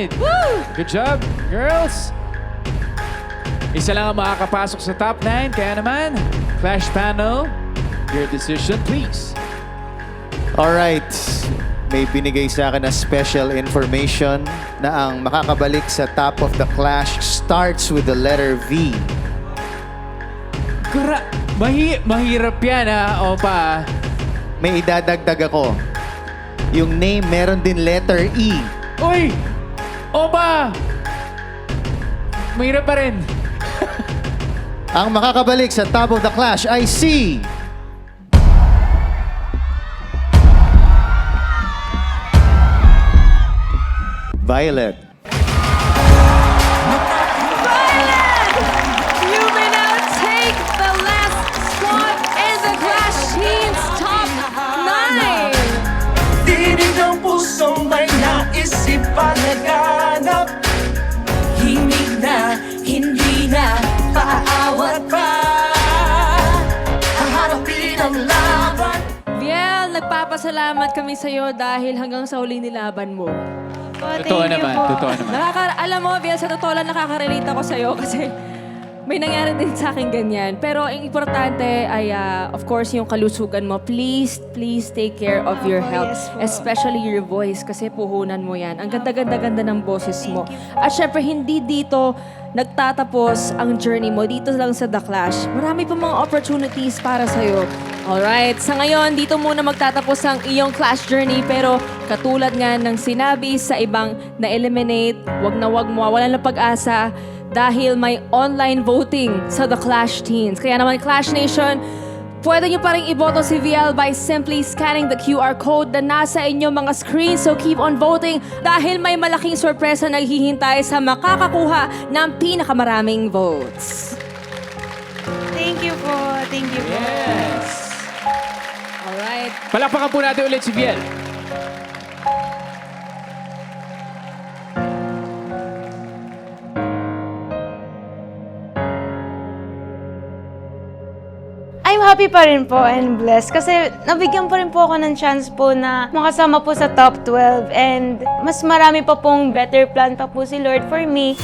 right! Woo! Good job, girls! Isa lang ang makakapasok sa top 9. Kaya naman, Clash Panel, your decision, please. Alright, may binigay sa akin na special information na ang makakabalik sa top of the clash starts with the letter V. Mahirap yan, ha, Opa. May idadagdag ako. Yung name meron din letter E. Uy! Opa! Mahirap pa rin. Ang makakabalik sa top of the clash ay si... Violet. You may now take the last spot in the Clash Team's top 9. Tinig ng pusong may naisip palaganap. Himig na, hindi na, paaawat pa. Haharapin ang laban. Viel, nagpapasalamat kami sa'yo dahil hanggang sa huli nilaban mo. Totoo naman, totoo naman. Alam mo, Viel, sa totoo lang nakaka-relate ako sa'yo kasi may nangyari din sa akin ganyan. Pero ang importante ay, of course, yung kalusugan mo. Please take care of your health. Yes po. Especially your voice kasi puhunan mo yan. Ang ganda-ganda ng boses mo. At syempre, hindi dito nagtatapos ang journey mo. Dito lang sa The Clash. Marami pa mga opportunities para sa'yo. Alright, sa ngayon, dito muna magtatapos ang iyong Clash journey. Pero katulad nga ng sinabi sa ibang na-eliminate, wag mawawalan ng pag-asa dahil may online voting sa The Clash Teens. Kaya naman, Clash Nation, pwede nyo pa rin iboto si VL by simply scanning the QR code na nasa inyong mga screen. So keep on voting dahil may malaking sorpresa na naghihintay sa makakakuha ng pinakamaraming votes. Thank you po. Thank you po. Yes! Alright. Palakpakan po natin ulit si Viel. I'm happy pa rin po and blessed kasi nabigyan pa rin po ako ng chance po na makasama po sa top 12 and mas marami pa pong better plan pa po si Lord for me.